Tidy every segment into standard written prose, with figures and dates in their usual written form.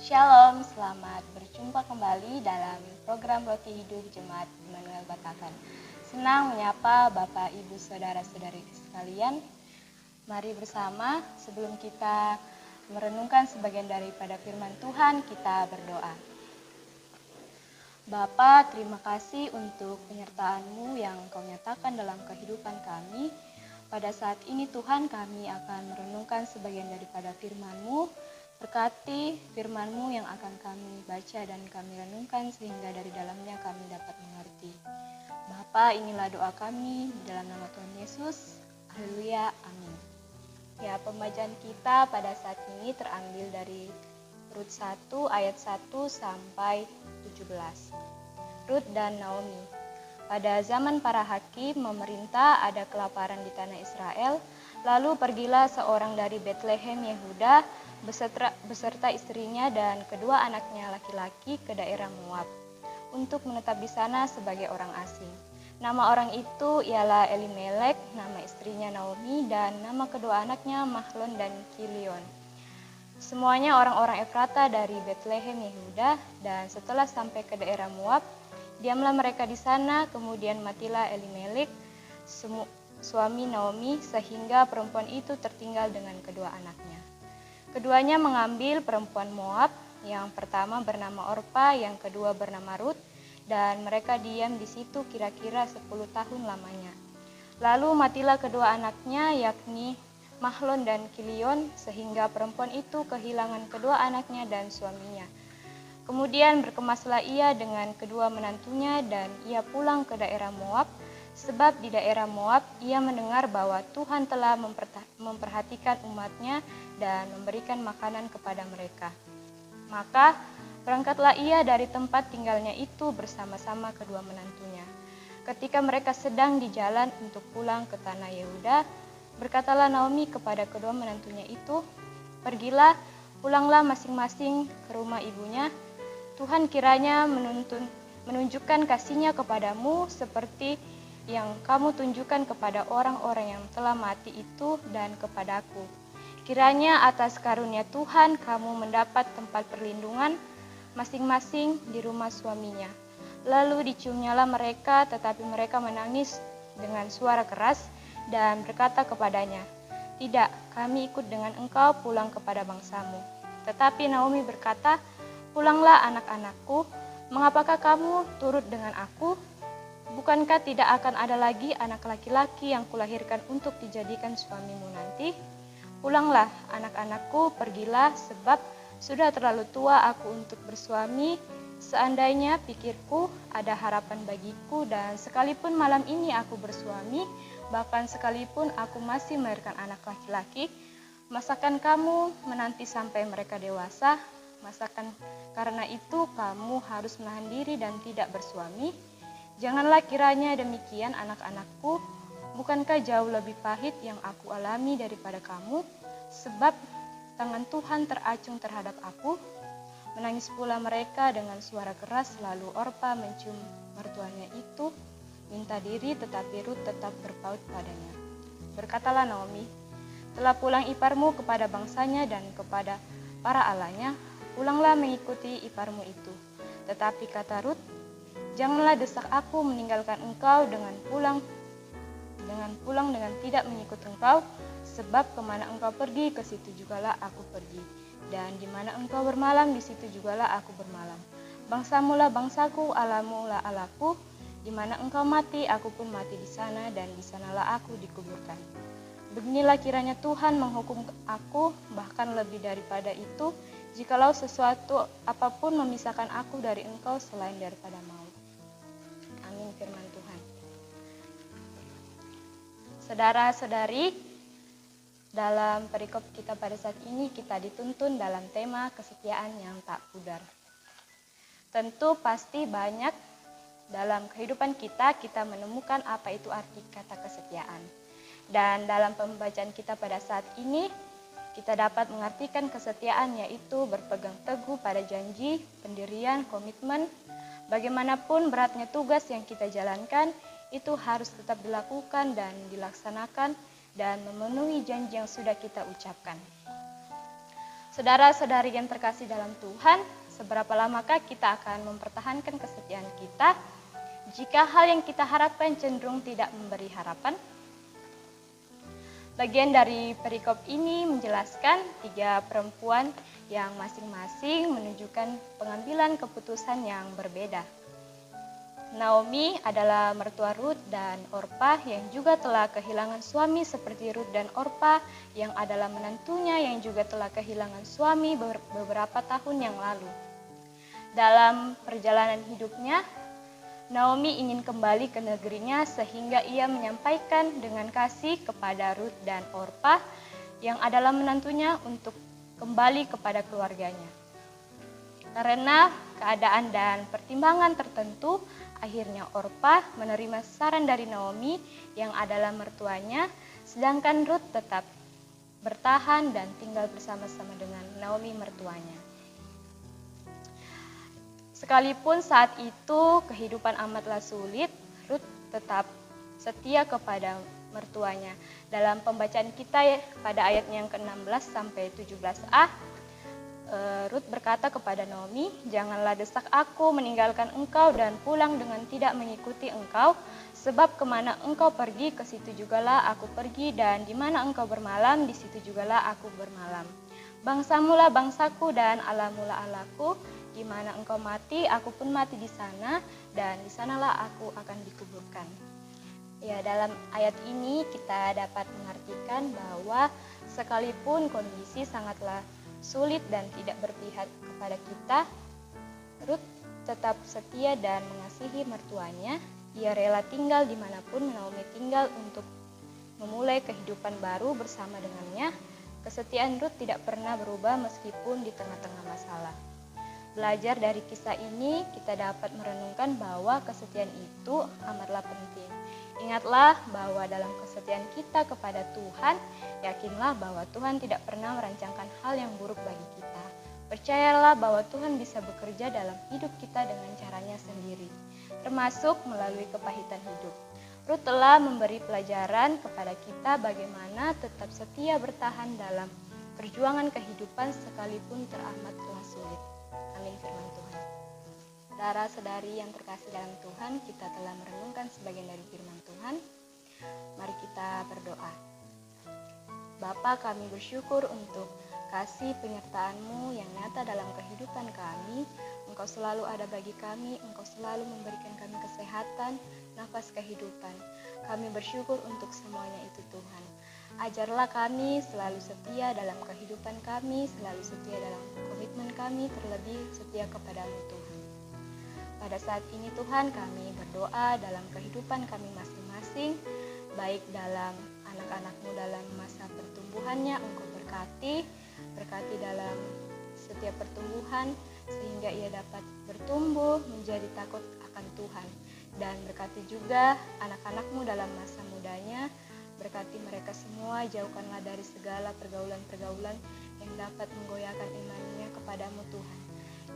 Shalom, selamat berjumpa kembali dalam program Roti Hidup Jemaat Immanuel Batakan. Senang menyapa Bapak, Ibu, Saudara-saudari sekalian. Mari bersama sebelum kita merenungkan sebagian daripada firman Tuhan, kita berdoa. Bapa, terima kasih untuk penyertaan-Mu yang Kau nyatakan dalam kehidupan kami. Pada saat ini Tuhan, kami akan merenungkan sebagian daripada firman-Mu. Berkati firman-Mu yang akan kami baca dan kami renungkan sehingga dari dalamnya kami dapat mengerti. Bapa, inilah doa kami di dalam nama Tuhan Yesus. Haleluya, amin. Ya, pembacaan kita pada saat ini terambil dari Rut 1 ayat 1 sampai 17. Rut dan Naomi. Pada zaman para hakim memerintah ada kelaparan di tanah Israel, lalu pergilah seorang dari Betlehem Yehuda beserta istrinya dan kedua anaknya laki-laki ke daerah Moab untuk menetap di sana sebagai orang asing. Nama orang itu ialah Elimelek, nama istrinya Naomi, dan nama kedua anaknya Mahlon dan Kilion. Semuanya orang-orang Efrata dari Betlehem Yehuda, dan setelah sampai ke daerah Moab, diamlah mereka di sana. Kemudian matilah Elimelek, suami Naomi, sehingga perempuan itu tertinggal dengan kedua anaknya. Keduanya mengambil perempuan Moab, yang pertama bernama Orpa, yang kedua bernama Rut, dan mereka diam di situ kira-kira 10 tahun lamanya. Lalu matilah kedua anaknya, yakni Mahlon dan Kilion, sehingga perempuan itu kehilangan kedua anaknya dan suaminya. Kemudian berkemaslah ia dengan kedua menantunya dan ia pulang ke daerah Moab, sebab di daerah Moab ia mendengar bahwa Tuhan telah memperhatikan umatnya dan memberikan makanan kepada mereka. Maka berangkatlah ia dari tempat tinggalnya itu bersama-sama kedua menantunya. Ketika mereka sedang di jalan untuk pulang ke tanah Yehuda, berkatalah Naomi kepada kedua menantunya itu, "Pergilah, pulanglah masing-masing ke rumah ibunya. Tuhan kiranya menunjukkan kasih-Nya kepadamu seperti yang kamu tunjukkan kepada orang-orang yang telah mati itu dan kepadaku. Kiranya atas karunia Tuhan kamu mendapat tempat perlindungan masing-masing di rumah suaminya." Lalu diciumnyalah mereka, tetapi mereka menangis dengan suara keras dan berkata kepadanya, "Tidak, kami ikut dengan engkau pulang kepada bangsamu." Tetapi Naomi berkata, "Pulanglah anak-anakku, mengapakah kamu turut dengan aku? Bukankah tidak akan ada lagi anak laki-laki yang kulahirkan untuk dijadikan suamimu nanti? Pulanglah anak-anakku, pergilah, sebab sudah terlalu tua aku untuk bersuami. Seandainya pikirku ada harapan bagiku dan sekalipun malam ini aku bersuami, bahkan sekalipun aku masih melahirkan anak laki-laki, masakan kamu menanti sampai mereka dewasa? Masakan karena itu kamu harus menahan diri dan tidak bersuami? Janganlah kiranya demikian anak-anakku, bukankah jauh lebih pahit yang aku alami daripada kamu? Sebab tangan Tuhan teracung terhadap aku." Menangis pula mereka dengan suara keras, lalu Orpa mencium mertuanya itu, minta diri, tetapi Rut tetap berpaut padanya. Berkatalah Naomi, "Telah pulang iparmu kepada bangsanya dan kepada para allahnya, pulanglah mengikuti iparmu itu." Tetapi kata Rut, "Janganlah desak aku meninggalkan engkau dengan pulang dengan tidak mengikut engkau, sebab kemana engkau pergi, ke situ jugalah aku pergi, dan di mana engkau bermalam, di situ jugalah aku bermalam. Bangsamu lah bangsaku, Allahmu lah Allahku. Di mana engkau mati, aku pun mati di sana, dan di sanalah aku dikuburkan. Beginilah kiranya Tuhan menghukum aku, bahkan lebih daripada itu, jikalau sesuatu apapun memisahkan aku dari engkau selain daripada maut." Amin, firman Tuhan. Saudara-saudari, dalam perikop kita pada saat ini kita dituntun dalam tema kesetiaan yang tak pudar. Tentu pasti banyak dalam kehidupan kita menemukan apa itu arti kata kesetiaan. Dan dalam pembacaan kita pada saat ini, kita dapat mengartikan kesetiaan yaitu berpegang teguh pada janji, pendirian, komitmen. Bagaimanapun beratnya tugas yang kita jalankan, itu harus tetap dilakukan dan dilaksanakan dan memenuhi janji yang sudah kita ucapkan. Saudara-saudari yang terkasih dalam Tuhan, seberapa lamakah kita akan mempertahankan kesetiaan kita jika hal yang kita harapkan cenderung tidak memberi harapan? Bagian dari perikop ini menjelaskan 3 perempuan yang masing-masing menunjukkan pengambilan keputusan yang berbeda. Naomi adalah mertua Rut dan Orpa yang juga telah kehilangan suami seperti Rut dan Orpa yang adalah menantunya yang juga telah kehilangan suami beberapa tahun yang lalu. Dalam perjalanan hidupnya, Naomi ingin kembali ke negerinya sehingga ia menyampaikan dengan kasih kepada Rut dan Orpa yang adalah menantunya untuk kembali kepada keluarganya. Karena keadaan dan pertimbangan tertentu, akhirnya Orpa menerima saran dari Naomi yang adalah mertuanya, sedangkan Rut tetap bertahan dan tinggal bersama-sama dengan Naomi mertuanya. Sekalipun saat itu kehidupan amatlah sulit, Rut tetap setia kepada mertuanya. Dalam pembacaan kita pada ayatnya yang ke-16 sampai 17a, Rut berkata kepada Naomi, "Janganlah desak aku meninggalkan engkau dan pulang dengan tidak mengikuti engkau, sebab kemana engkau pergi, ke situ jugalah aku pergi, dan di mana engkau bermalam, di situ jugalah aku bermalam. Bangsamulah bangsaku dan Allahmulah Allahku, di mana engkau mati, aku pun mati di sana, dan di sanalah aku akan dikuburkan." Ya, dalam ayat ini kita dapat mengartikan bahwa sekalipun kondisi sangatlah sulit dan tidak berpihak kepada kita, Rut tetap setia dan mengasihi mertuanya. Ia rela tinggal dimanapun Naomi tinggal untuk memulai kehidupan baru bersama dengannya. Kesetiaan Rut tidak pernah berubah meskipun di tengah-tengah masalah. Belajar dari kisah ini, kita dapat merenungkan bahwa kesetiaan itu amatlah penting. Ingatlah bahwa dalam kesetiaan kita kepada Tuhan, yakinlah bahwa Tuhan tidak pernah merancangkan hal yang buruk bagi kita. Percayalah bahwa Tuhan bisa bekerja dalam hidup kita dengan caranya sendiri, termasuk melalui kepahitan hidup. Rut telah memberi pelajaran kepada kita bagaimana tetap setia bertahan dalam perjuangan kehidupan sekalipun teramatlah sulit. Amin firman Tuhan. Saudara-saudari yang terkasih dalam Tuhan, kita telah merenungkan sebagian dari firman Tuhan. Mari kita berdoa. Bapa, kami bersyukur untuk kasih penyertaan-Mu yang nyata dalam kehidupan kami. Engkau selalu ada bagi kami, Engkau selalu memberikan kami kesehatan, nafas kehidupan. Kami bersyukur untuk semuanya itu Tuhan. Ajarlah kami selalu setia dalam kehidupan kami, selalu setia dalam komitmen kami, terlebih setia kepadamu Tuhan. Pada saat ini Tuhan, kami berdoa dalam kehidupan kami masing-masing, baik dalam anak-anak-Mu dalam masa pertumbuhannya, Engkau berkati dalam setiap pertumbuhan, sehingga ia dapat bertumbuh menjadi takut akan Tuhan. Dan berkati juga anak-anak-Mu dalam masa mudanya, berkati mereka semua, jauhkanlah dari segala pergaulan-pergaulan yang dapat menggoyahkan imannya kepadamu Tuhan.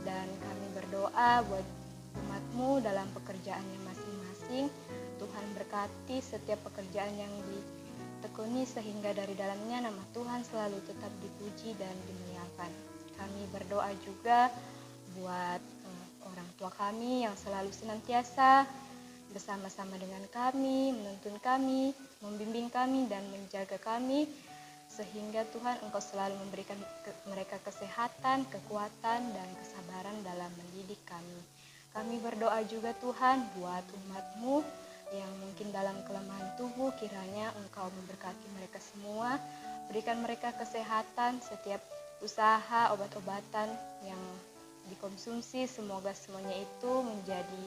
Dan kami berdoa buat umat-Mu dalam pekerjaannya masing-masing. Tuhan berkati setiap pekerjaan yang ditekuni sehingga dari dalamnya nama Tuhan selalu tetap dipuji dan dimuliakan. Kami berdoa juga buat orang tua kami yang selalu senantiasa bersama-sama dengan kami, menuntun kami, membimbing kami dan menjaga kami, sehingga Tuhan Engkau selalu memberikan mereka kesehatan, kekuatan, dan kesabaran dalam mendidik kami. Kami berdoa juga Tuhan buat umat-Mu yang mungkin dalam kelemahan tubuh, kiranya Engkau memberkati mereka semua, berikan mereka kesehatan, setiap usaha obat-obatan yang dikonsumsi, semoga semuanya itu menjadi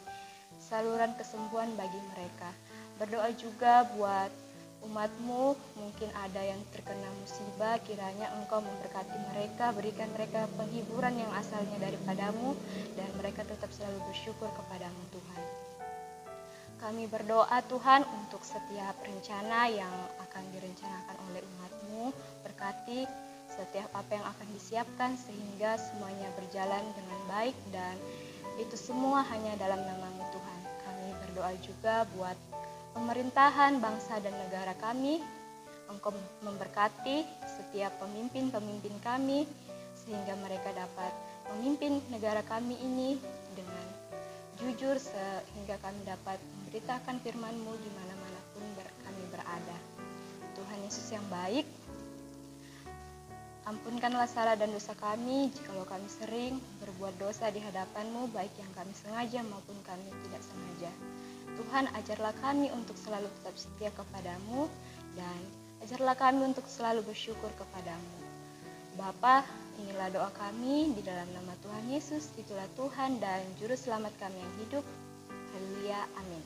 saluran kesembuhan bagi mereka. Berdoa juga buat umat-Mu, mungkin ada yang terkena musibah, kiranya Engkau memberkati mereka, berikan mereka penghiburan yang asalnya daripadamu, dan mereka tetap selalu bersyukur kepadamu Tuhan. Kami berdoa Tuhan untuk setiap rencana yang akan direncanakan oleh umat-Mu, berkati setiap apa yang akan disiapkan sehingga semuanya berjalan dengan baik, dan itu semua hanya dalam nama-Mu Tuhan. Kami berdoa juga buat pemerintahan bangsa dan negara kami. Engkau memberkati setiap pemimpin-pemimpin kami sehingga mereka dapat memimpin negara kami ini dengan jujur, sehingga kami dapat memberitakan firman-Mu di mana-manapun kami berada. Tuhan Yesus yang baik, ampunkanlah salah dan dosa kami jikalau kami sering berbuat dosa di hadapan-Mu, baik yang kami sengaja maupun kami tidak sengaja. Tuhan, ajarlah kami untuk selalu tetap setia kepadamu, dan ajarlah kami untuk selalu bersyukur kepadamu. Bapa, inilah doa kami di dalam nama Tuhan Yesus, itulah Tuhan dan Juru Selamat kami yang hidup. Haleluya, amin.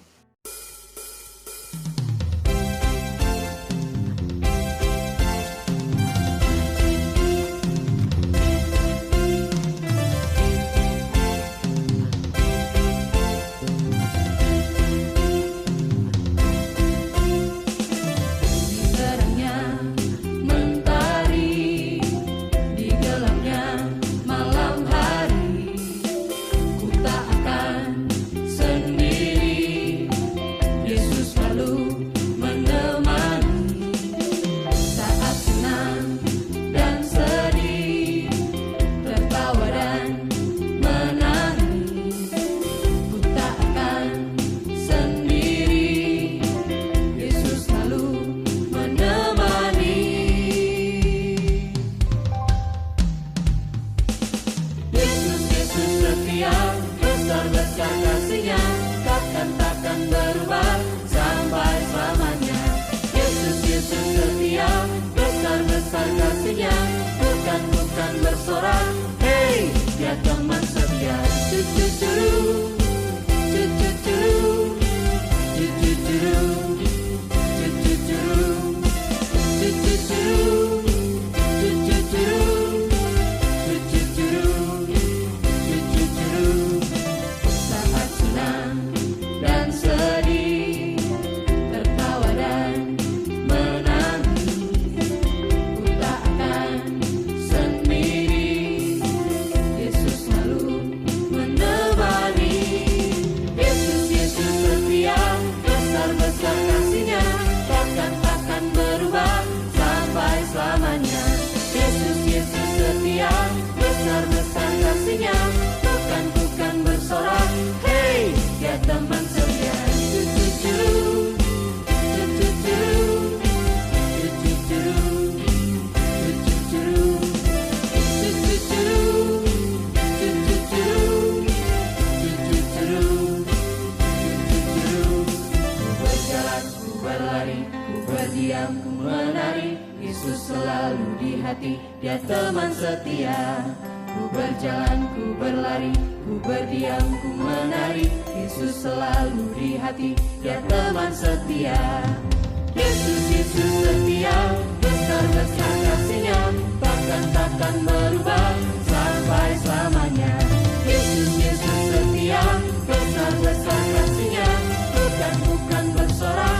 Dia teman setia. Ku berjalan, ku berlari, ku berdiam, ku menari. Yesus selalu di hati, Dia teman setia. Yesus, Yesus setia, besar-besar kasih-Nya, takkan berubah sampai selamanya. Yesus, Yesus setia, besar-besar kasih-Nya, bukan bersorak.